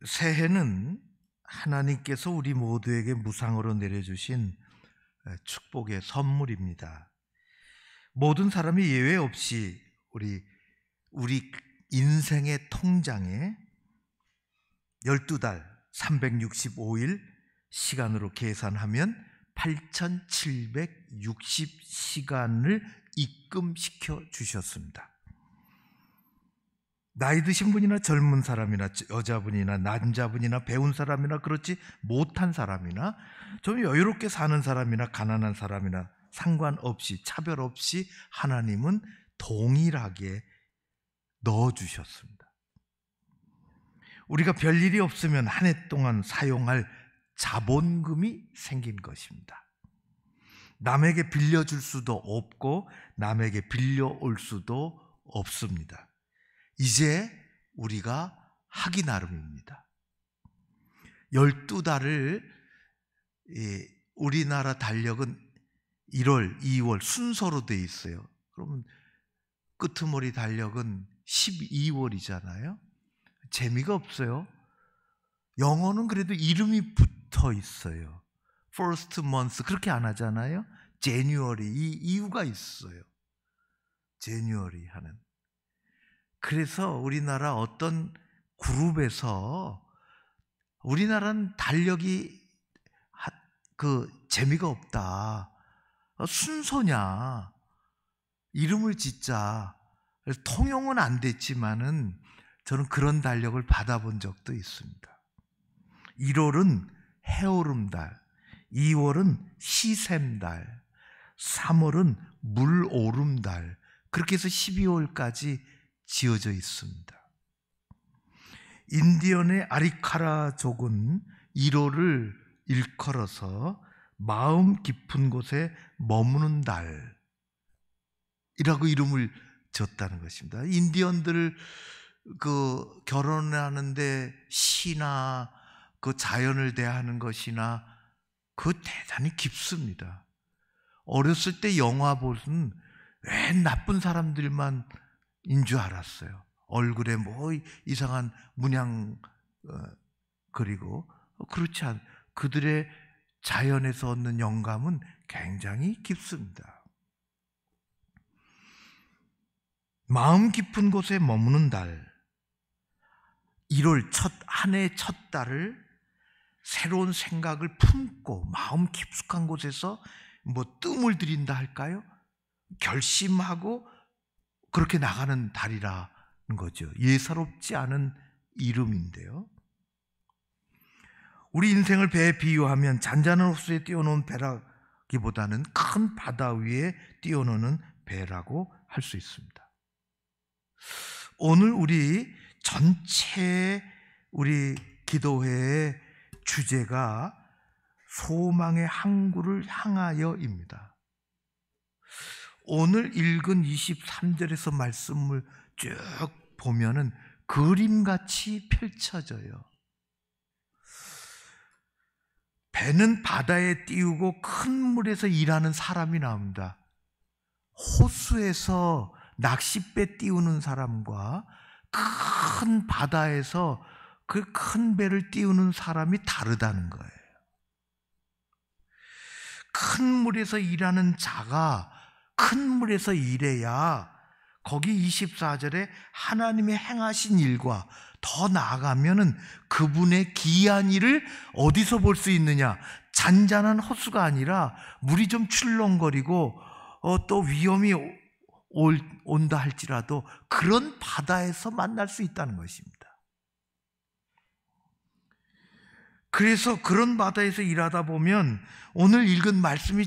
새해는 하나님께서 우리 모두에게 무상으로 내려주신 축복의 선물입니다. 모든 사람이 예외 없이 우리 인생의 통장에 12달 365일 시간으로 계산하면 8,760시간을 입금시켜 주셨습니다. 나이 드신 분이나 젊은 사람이나 여자분이나 남자분이나 배운 사람이나 그렇지 못한 사람이나 좀 여유롭게 사는 사람이나 가난한 사람이나 상관없이 차별 없이 하나님은 동일하게 넣어주셨습니다. 우리가 별일이 없으면 한 해 동안 사용할 자본금이 생긴 것입니다. 남에게 빌려줄 수도 없고 남에게 빌려올 수도 없습니다. 이제 우리가 하기 나름입니다. 12달을 우리나라 달력은 1월, 2월 순서로 돼 있어요. 그러면 끄트머리 달력은 12월이잖아요. 재미가 없어요. 영어는 그래도 이름이 붙어 있어요. First month 그렇게 안 하잖아요. January 이 이유가 있어요. January 하는. 그래서 우리나라 어떤 그룹에서 우리나라는 달력이 재미가 없다. 순서냐. 이름을 짓자. 통용은 안 됐지만은 저는 그런 달력을 받아본 적도 있습니다. 1월은 해오름달, 2월은 시샘달, 3월은 물오름달, 그렇게 해서 12월까지 지어져 있습니다. 인디언의 아리카라족은 1월을 일컬어서 마음 깊은 곳에 머무는 달이라고 이름을 줬다는 것입니다. 인디언들 결혼하는데 시나 자연을 대하는 것이나 대단히 깊습니다. 어렸을 때 영화 보면 왜 나쁜 사람들만 인 줄 알았어요. 얼굴에 이상한 문양 그리고 그렇지 않 그들의 자연에서 얻는 영감은 굉장히 깊습니다. 마음 깊은 곳에 머무는 달 1월 한 해의 첫 달을 새로운 생각을 품고 마음 깊숙한 곳에서 뜸을 들인다 할까요? 결심하고 그렇게 나가는 달이라는 거죠. 예사롭지 않은 이름인데요. 우리 인생을 배에 비유하면 잔잔한 호수에 띄워놓은 배라기보다는 큰 바다 위에 띄워놓는 배라고 할 수 있습니다. 오늘 우리 전체 우리 기도회의 주제가 소망의 항구를 향하여입니다. 오늘 읽은 23절에서 말씀을 쭉 보면은 그림같이 펼쳐져요. 배는 바다에 띄우고 큰 물에서 일하는 사람이 나옵니다. 호수에서 낚싯배 띄우는 사람과 큰 바다에서 그 큰 배를 띄우는 사람이 다르다는 거예요. 큰 물에서 일하는 자가 큰 물에서 일해야 거기 24절에 하나님의 행하신 일과 더 나아가면은 그분의 기이한 일을 어디서 볼 수 있느냐? 잔잔한 호수가 아니라 물이 좀 출렁거리고 또 위험이 온다 할지라도 그런 바다에서 만날 수 있다는 것입니다. 그래서 그런 바다에서 일하다 보면 오늘 읽은 말씀이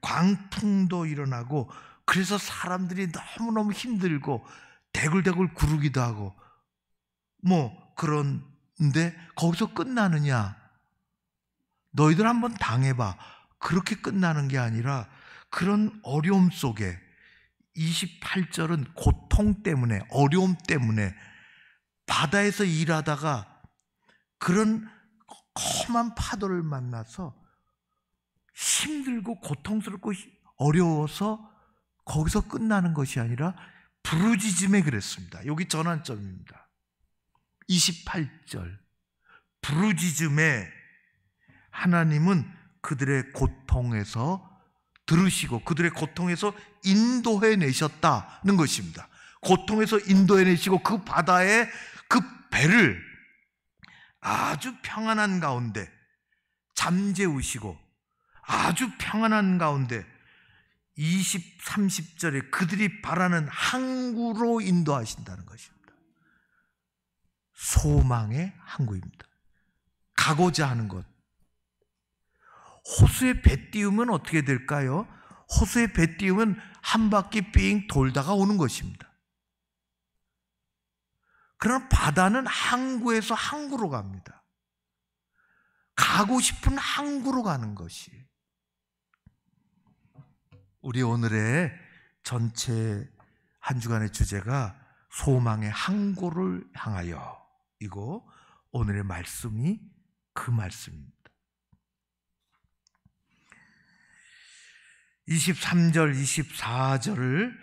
광풍도 일어나고 그래서 사람들이 너무너무 힘들고 대굴대굴 구르기도 하고 그런데 거기서 끝나느냐? 너희들 한번 당해봐. 그렇게 끝나는 게 아니라 그런 어려움 속에 28절은 고통 때문에 어려움 때문에 바다에서 일하다가 그런 험한 파도를 만나서 힘들고 고통스럽고 어려워서 거기서 끝나는 것이 아니라 부르짖음에 그랬습니다. 여기 전환점입니다. 28절 부르짖음에 하나님은 그들의 고통에서 들으시고 그들의 고통에서 인도해내셨다는 것입니다. 고통에서 인도해내시고 그 바다에 그 배를 아주 평안한 가운데 잠재우시고 아주 평안한 가운데 20, 30절에 그들이 바라는 항구로 인도하신다는 것입니다. 소망의 항구입니다. 가고자 하는 것. 호수에 배 띄우면 어떻게 될까요? 호수에 배 띄우면 한 바퀴 삥 돌다가 오는 것입니다. 그러나 바다는 항구에서 항구로 갑니다. 가고 싶은 항구로 가는 것이. 우리 오늘의 전체 한 주간의 주제가 소망의 항구를 향하여 이고 오늘의 말씀이 그 말씀입니다. 23절, 24절을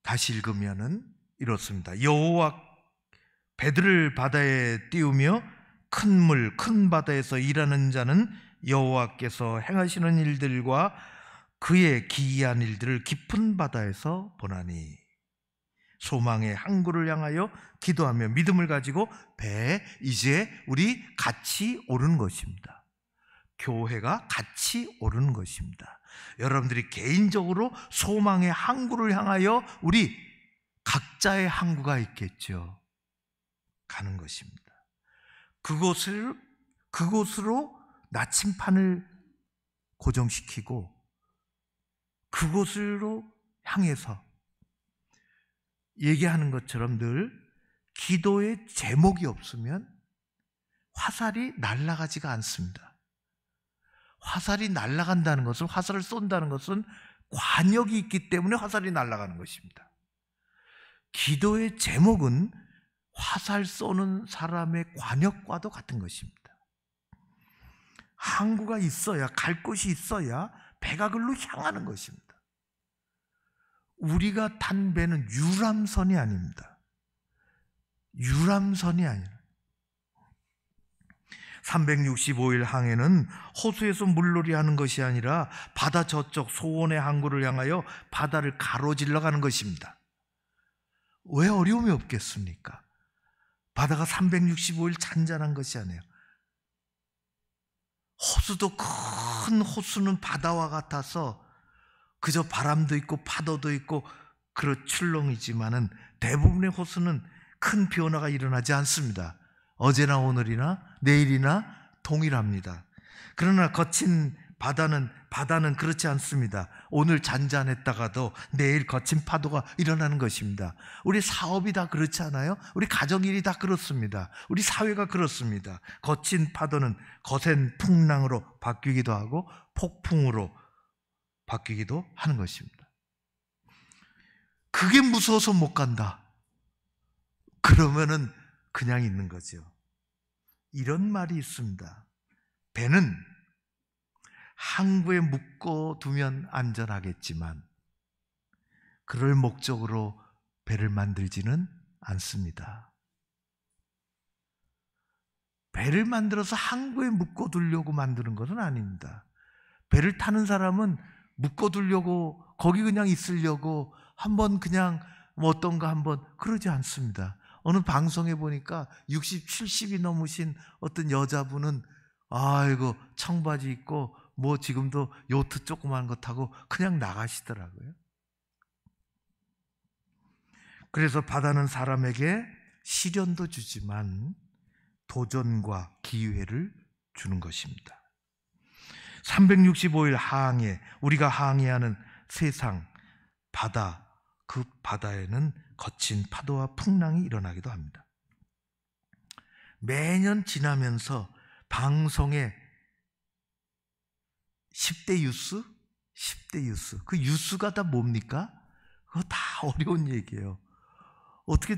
다시 읽으면은 이렇습니다. 여호와 배들을 바다에 띄우며 큰 물, 큰 바다에서 일하는 자는 여호와께서 행하시는 일들과 그의 기이한 일들을 깊은 바다에서 보나니 소망의 항구를 향하여 기도하며 믿음을 가지고 배에 이제 우리 같이 오르는 것입니다. 교회가 같이 오르는 것입니다. 여러분들이 개인적으로 소망의 항구를 향하여 우리 각자의 항구가 있겠죠. 가는 것입니다. 그곳으로 나침판을 고정시키고 그곳으로 향해서 얘기하는 것처럼 늘 기도의 제목이 없으면 화살이 날아가지가 않습니다. 화살이 날아간다는 것은, 화살을 쏜다는 것은 관역이 있기 때문에 화살이 날아가는 것입니다. 기도의 제목은 화살 쏘는 사람의 관역과도 같은 것입니다. 항구가 있어야, 갈 곳이 있어야 배가 글로 향하는 것입니다. 우리가 탄 배는 유람선이 아닙니다. 유람선이 아니라 365일 항해는 호수에서 물놀이 하는 것이 아니라 바다 저쪽 소원의 항구를 향하여 바다를 가로질러 가는 것입니다. 왜 어려움이 없겠습니까? 바다가 365일 잔잔한 것이 아니에요. 호수도, 큰 호수는 바다와 같아서 그저 바람도 있고 파도도 있고 출렁이지만은 대부분의 호수는 큰 변화가 일어나지 않습니다. 어제나 오늘이나 내일이나 동일합니다. 그러나 거친 바다는 그렇지 않습니다. 오늘 잔잔했다가도 내일 거친 파도가 일어나는 것입니다. 우리 사업이 다 그렇지 않아요? 우리 가정일이 다 그렇습니다. 우리 사회가 그렇습니다. 거친 파도는 거센 풍랑으로 바뀌기도 하고 폭풍으로 바뀌기도 하는 것입니다. 그게 무서워서 못 간다. 그러면은 그냥 있는 거죠. 이런 말이 있습니다. 배는 항구에 묶어두면 안전하겠지만 그럴 목적으로 배를 만들지는 않습니다. 배를 만들어서 항구에 묶어두려고 만드는 것은 아닙니다. 배를 타는 사람은 묶어두려고, 거기 그냥 있으려고 한번 그냥 어떤가 한번 그러지 않습니다. 어느 방송에 보니까 60, 70이 넘으신 어떤 여자분은 아이고 청바지 입고 뭐 지금도 요트 조그만 거 타고 그냥 나가시더라고요. 그래서 바다는 사람에게 시련도 주지만 도전과 기회를 주는 것입니다. 365일 항해, 우리가 항해하는 세상 바다, 그 바다에는 거친 파도와 풍랑이 일어나기도 합니다. 매년 지나면서 방송에 10대 뉴스? 10대 뉴스. 그 뉴스가 다 뭡니까? 그거 다 어려운 얘기예요. 어떻게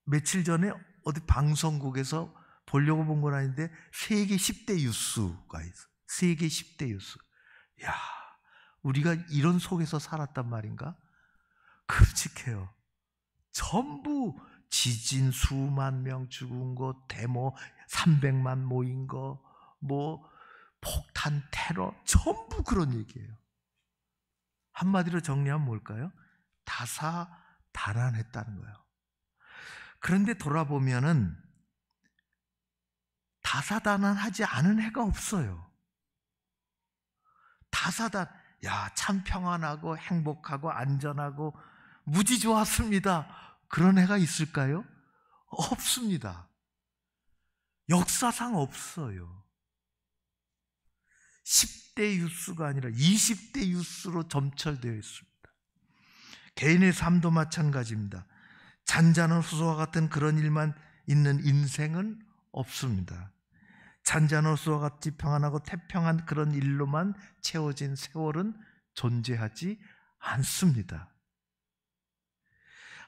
며칠 전에 어디 방송국에서 보려고 본 건 아닌데 세계 10대 뉴스가 있어. 세계 10대 뉴스. 야, 우리가 이런 속에서 살았단 말인가? 끔찍해요. 전부 지진 수만 명 죽은 거, 데모 300만 모인 거, 뭐 폭탄 테러, 전부 그런 얘기예요. 한마디로 정리하면 뭘까요? 다사다난했다는 거예요. 그런데 돌아보면은 다사다난하지 않은 해가 없어요. 야, 참 평안하고 행복하고 안전하고 무지 좋았습니다. 그런 해가 있을까요? 없습니다. 역사상 없어요. 10대 유스가 아니라 20대 유스로 점철되어 있습니다. 개인의 삶도 마찬가지입니다. 잔잔한 호수와 같은 그런 일만 있는 인생은 없습니다. 잔잔한 호수와 같이 평안하고 태평한 그런 일로만 채워진 세월은 존재하지 않습니다.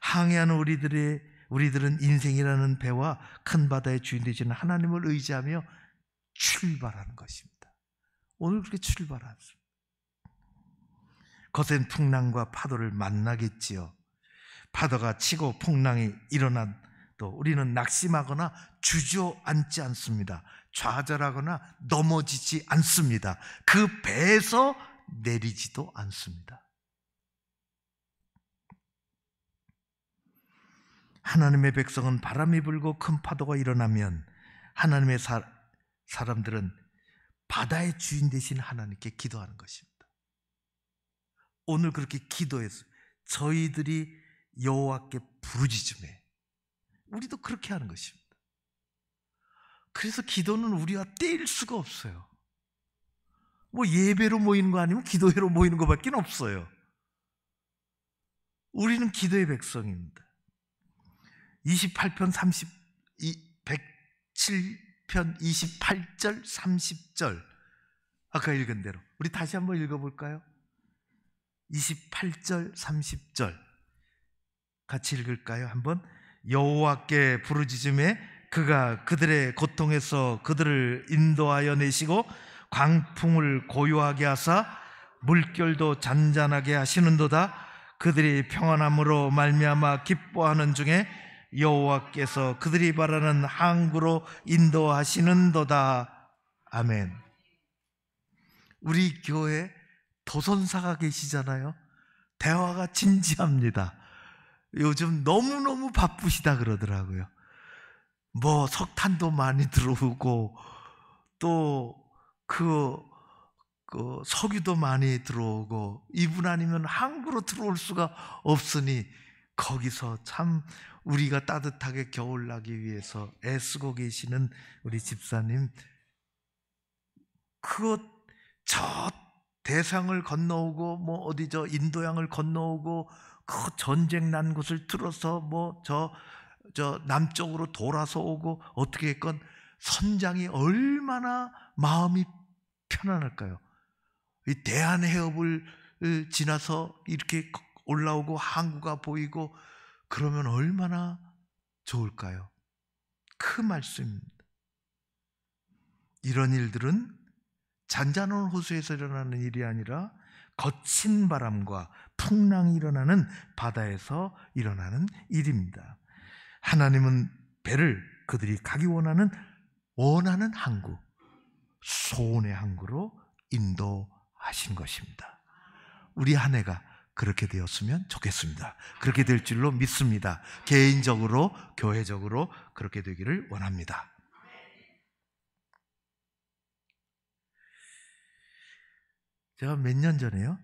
항해하는 우리들은 인생이라는 배와 큰 바다의 주인 되시는 하나님을 의지하며 출발하는 것입니다. 오늘 그렇게 출발합니다. 거센 풍랑과 파도를 만나겠지요. 파도가 치고 풍랑이 일어나도 우리는 낙심하거나 주저앉지 않습니다. 좌절하거나 넘어지지 않습니다. 그 배에서 내리지도 않습니다. 하나님의 백성은 바람이 불고 큰 파도가 일어나면 하나님의 사람들은 바다의 주인 되신 하나님께 기도하는 것입니다. 오늘 그렇게 기도했어요. 저희들이 여호와께 부르짖으매. 우리도 그렇게 하는 것입니다. 그래서 기도는 우리가 떼일 수가 없어요. 뭐 예배로 모이는 거 아니면 기도회로 모이는 것밖에 없어요. 우리는 기도의 백성입니다. 107편 28절 30절 아까 읽은 대로 우리 다시 한번 읽어볼까요? 28절 30절 같이 읽을까요? 한번. 여호와께 부르짖으매 그가 그들의 고통에서 그들을 인도하여 내시고 광풍을 고요하게 하사 물결도 잔잔하게 하시는도다. 그들이 평안함으로 말미암아 기뻐하는 중에 여호와께서 그들이 바라는 항구로 인도하시는도다. 아멘. 우리 교회 도선사가 계시잖아요. 대화가 진지합니다. 요즘 너무너무 바쁘시다 그러더라고요. 뭐 석탄도 많이 들어오고 또 그 석유도 많이 들어오고 이분 아니면 항구로 들어올 수가 없으니 거기서 참 우리가 따뜻하게 겨울나기 위해서 애쓰고 계시는 우리 집사님, 저 대상을 건너오고 뭐 어디 저 인도양을 건너오고 그 전쟁 난 곳을 뚫어서 뭐 저 남쪽으로 돌아서 오고 어떻게 했건 선장이 얼마나 마음이 편안할까요? 이 대한해협을 지나서 이렇게 올라오고 항구가 보이고 그러면 얼마나 좋을까요? 그 말씀입니다. 이런 일들은 잔잔한 호수에서 일어나는 일이 아니라 거친 바람과 풍랑이 일어나는 바다에서 일어나는 일입니다. 하나님은 배를 그들이 가기 원하는 항구, 소원의 항구로 인도하신 것입니다. 우리 한 해가 그렇게 되었으면 좋겠습니다. 그렇게 될 줄로 믿습니다. 개인적으로, 교회적으로 그렇게 되기를 원합니다. 제가 몇 년 전에요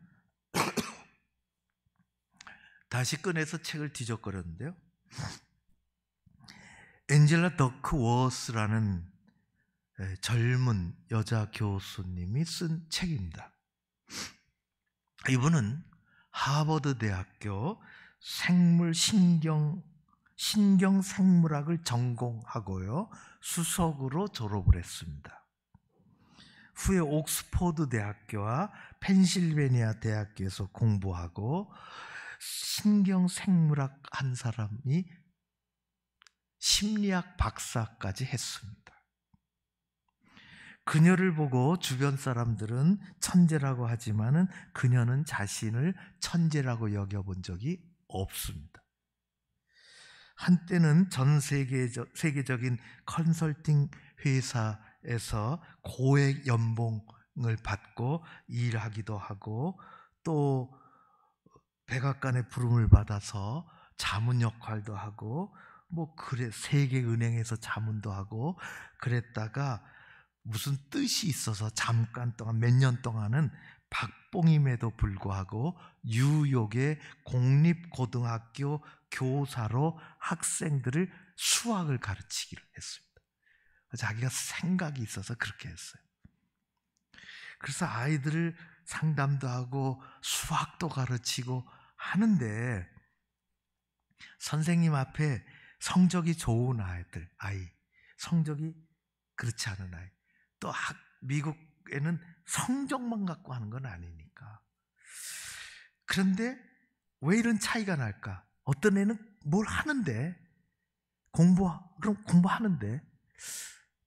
다시 꺼내서 책을 뒤적거렸는데요, 엔젤라 더크워스라는 젊은 여자 교수님이 쓴 책입니다. 이분은 하버드 대학교 신경생물학을 전공하고요, 수석으로 졸업을 했습니다. 후에 옥스퍼드 대학교와 펜실베니아 대학교에서 공부하고 신경생물학 한 사람이 심리학 박사까지 했습니다. 그녀를 보고 주변 사람들은 천재라고 하지만은 그녀는 자신을 천재라고 여겨본 적이 없습니다. 한때는 전 세계적인 컨설팅 회사에서 고액 연봉을 받고 일하기도 하고, 또 백악관의 부름을 받아서 자문 역할도 하고, 그래 세계은행에서 자문도 하고 그랬다가 무슨 뜻이 있어서 잠깐 동안 몇 년 동안은 박봉임에도 불구하고 뉴욕의 공립고등학교 교사로 학생들을 수학을 가르치기를 했습니다. 자기가 생각이 있어서 그렇게 했어요. 그래서 아이들을 상담도 하고 수학도 가르치고 하는데, 선생님 앞에 성적이 좋은 아이, 성적이 그렇지 않은 아이, 또 미국에는 성적만 갖고 하는 건 아니니까. 그런데 왜 이런 차이가 날까? 어떤 애는 뭘 하는데, 그럼 공부하는데,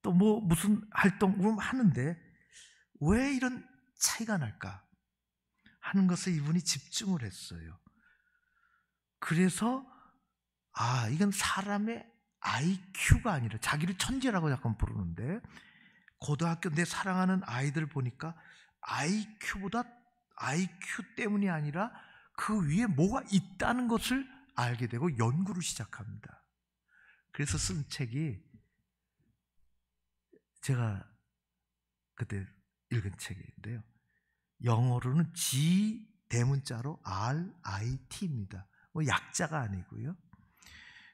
또 무슨 활동 그럼 하는데 왜 이런 차이가 날까 하는 것에 이분이 집중을 했어요. 그래서 이건 사람의 IQ가 아니라, 자기를 천재라고 약간 부르는데, 고등학교 내 사랑하는 아이들 보니까 IQ 때문이 아니라 그 위에 뭐가 있다는 것을 알게 되고 연구를 시작합니다. 그래서 쓴 책이, 제가 그때 읽은 책인데요, 영어로는 G 대문자로 RIT입니다. 약자가 아니고요.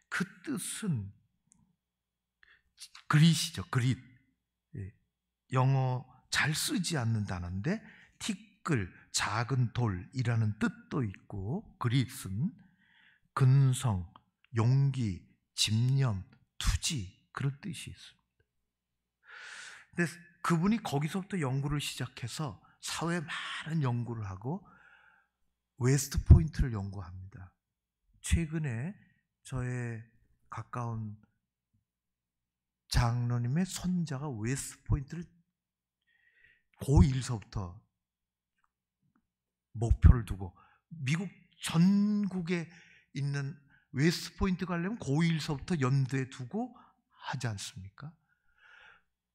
그 뜻은 그릿이죠. 그릿. 영어 잘 쓰지 않는 단어인데 티끌, 작은 돌이라는 뜻도 있고, 그릿은 근성, 용기, 집념, 투지, 그런 뜻이 있습니다. 근데 그분이 거기서부터 연구를 시작해서 사회에 많은 연구를 하고 웨스트 포인트를 연구합니다. 최근에 저의 가까운 장로님의 손자가 웨스트 포인트를 고1서부터 목표를 두고, 미국 전국에 있는 웨스트 포인트 가려면 고1서부터 염두에 두고 하지 않습니까?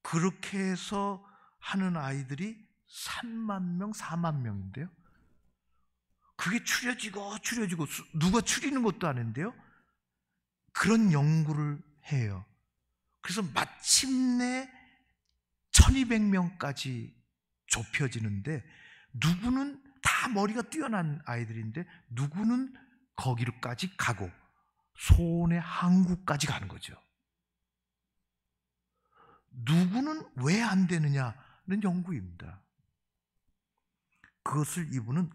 그렇게 해서 하는 아이들이 3만 명, 4만 명인데요. 그게 추려지고 누가 추리는 것도 아닌데요. 그런 연구를 해요. 그래서 마침내 1200명까지 좁혀지는데, 누구는 다 머리가 뛰어난 아이들인데 누구는 거기로까지 가고 소원의 항구까지 가는 거죠. 누구는 왜 안 되느냐는 연구입니다. 그것을 이분은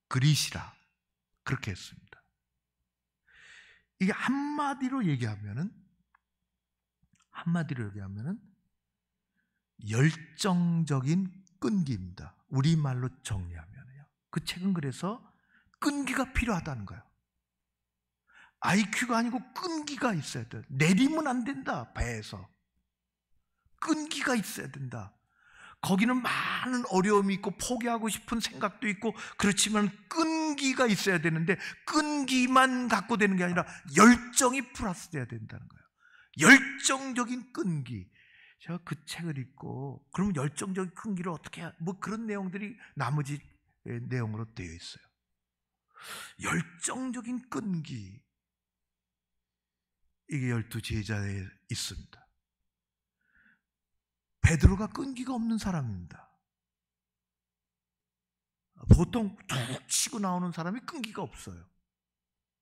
그릿이라 그렇게 했습니다. 이게 한마디로 얘기하면은 열정적인 끈기입니다. 우리말로 정리하면요. 그 책은 그래서 끈기가 필요하다는 거예요. IQ가 아니고 끈기가 있어야 돼요. 내리면 안 된다, 배에서. 끈기가 있어야 된다. 거기는 많은 어려움이 있고 포기하고 싶은 생각도 있고 그렇지만 끈기가 있어야 되는데, 끈기만 갖고 되는 게 아니라 열정이 플러스돼야 된다는 거예요. 열정적인 끈기. 제가 그 책을 읽고, 그러면 열정적인 끈기를 어떻게 그런 내용들이 나머지 내용으로 되어 있어요. 열정적인 끈기, 이게 12제자에 있습니다. 베드로가 끈기가 없는 사람입니다. 보통 툭 치고 나오는 사람이 끈기가 없어요.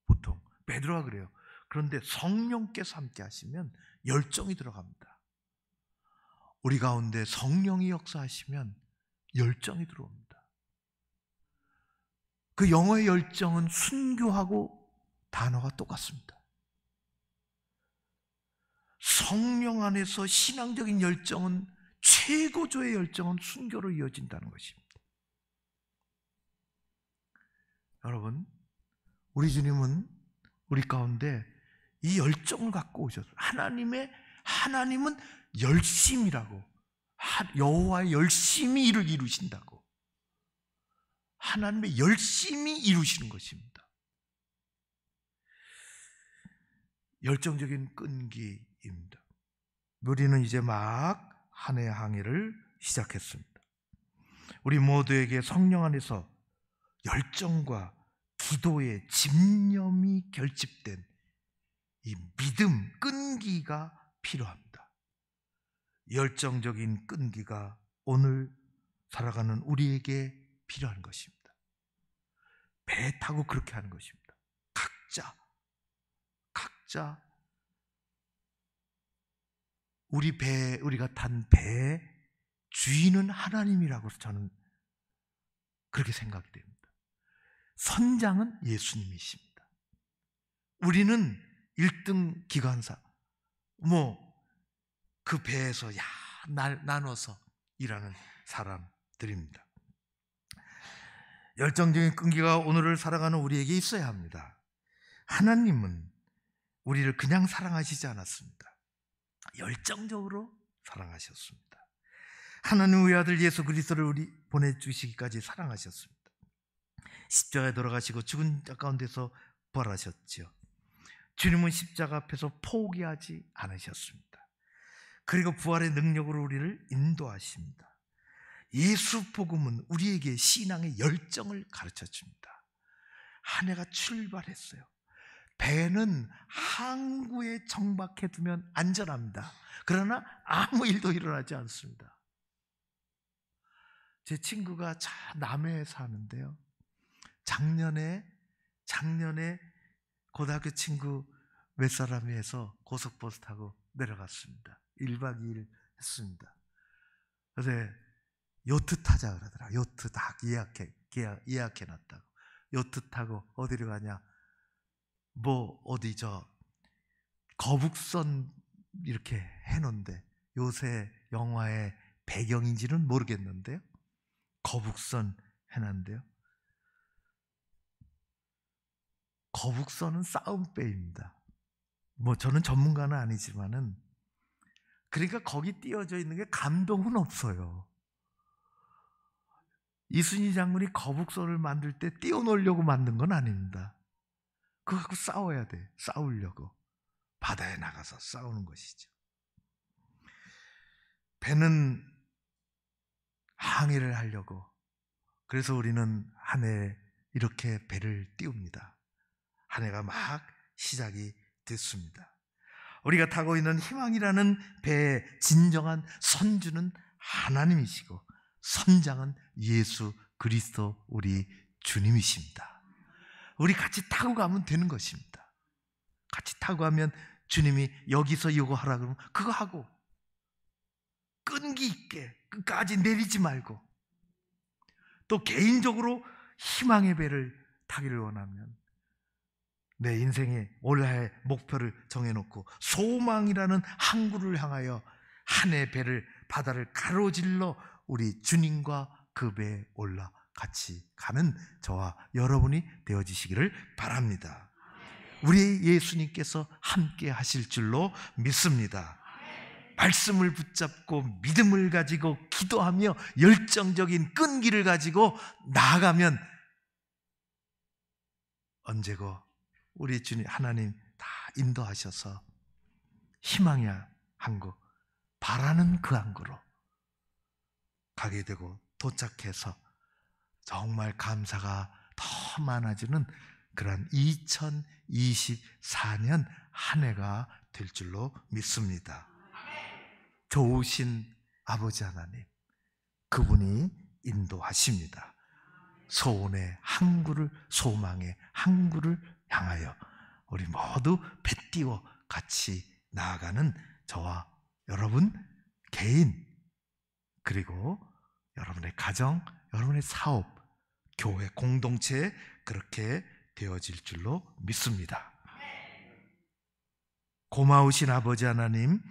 보통 베드로가 그래요. 그런데 성령께서 함께 하시면 열정이 들어갑니다. 우리 가운데 성령이 역사하시면 열정이 들어옵니다. 그 영어의 열정은 순교하고 단어가 똑같습니다. 성령 안에서 신앙적인 열정은, 최고조의 열정은 순교로 이어진다는 것입니다. 여러분, 우리 주님은 우리 가운데 이 열정을 갖고 오셨어요. 하나님은 열심이라고, 여호와의 열심히 일을 이루신다고. 하나님의 열심히 이루시는 것입니다. 열정적인 끈기입니다. 우리는 이제 막 한 해 항해를 시작했습니다. 우리 모두에게 성령 안에서 열정과 기도의 집념이 결집된 이 믿음, 끈기가 필요합니다. 열정적인 끈기가 오늘 살아가는 우리에게 필요한 것입니다. 배 타고 그렇게 하는 것입니다. 각자 우리가 탄 배의 주인은 하나님이라고 저는 그렇게 생각이 됩니다. 선장은 예수님이십니다. 우리는 1등 기관사, 그 배에서 나눠서 일하는 사람들입니다. 열정적인 끈기가 오늘을 살아가는 우리에게 있어야 합니다. 하나님은 우리를 그냥 사랑하시지 않았습니다. 열정적으로 사랑하셨습니다. 하나님 외아들 예수 그리스도를 우리 보내주시기까지 사랑하셨습니다. 십자가에 돌아가시고 죽은 자 가운데서 부활하셨죠. 주님은 십자가 앞에서 포기하지 않으셨습니다. 그리고 부활의 능력으로 우리를 인도하십니다. 예수 복음은 우리에게 신앙의 열정을 가르쳐줍니다. 한 해가 출발했어요. 배는 항구에 정박해두면 안전합니다. 그러나 아무 일도 일어나지 않습니다. 제 친구가 남해에 사는데요, 작년에 고등학교 친구 몇 사람이 해서 고속버스 타고 내려갔습니다. 1박 2일 했습니다. 그래서 요트 타자 그러더라. 요트 딱 예약해놨다고. 요트 타고 어디로 가냐, 거북선 이렇게 해놓은데, 요새 영화의 배경인지는 모르겠는데요, 거북선 해놨는데요, 거북선은 싸움배입니다. 저는 전문가는 아니지만은, 그러니까 거기 띄어져 있는 게 감동은 없어요. 이순희 장군이 거북선을 만들 때 띄워놓으려고 만든 건 아닙니다. 그거 갖고 싸워야 돼. 싸우려고 바다에 나가서 싸우는 것이죠. 배는 항해를 하려고, 그래서 우리는 한 해 이렇게 배를 띄웁니다. 한 해가 막 시작이 됐습니다. 우리가 타고 있는 희망이라는 배의 진정한 선주는 하나님이시고 선장은 예수 그리스도 우리 주님이십니다. 우리 같이 타고 가면 되는 것입니다. 같이 타고 가면 주님이 여기서 이거 하라 그러면 그거 하고, 끈기 있게 끝까지 내리지 말고, 또 개인적으로 희망의 배를 타기를 원하면 내 인생의 올해의 목표를 정해놓고 소망이라는 항구를 향하여 한 해 배를, 바다를 가로질러 우리 주님과 그 배에 올라 같이 가는 저와 여러분이 되어지시기를 바랍니다. 우리 예수님께서 함께 하실 줄로 믿습니다. 말씀을 붙잡고 믿음을 가지고 기도하며 열정적인 끈기를 가지고 나아가면 언제고 우리 주님 하나님 다 인도하셔서 희망의 항구, 바라는 그 항구로 가게 되고 도착해서 정말 감사가 더 많아지는 그런 2024년 한 해가 될 줄로 믿습니다. 좋으신 아버지 하나님, 그분이 인도하십니다. 소원의 항구를, 소망의 항구를 향하여 우리 모두 배 띄워 같이 나아가는 저와 여러분 개인, 그리고 여러분의 가정, 여러분의 사업, 교회 공동체에 그렇게 되어질 줄로 믿습니다. 고마우신 아버지 하나님,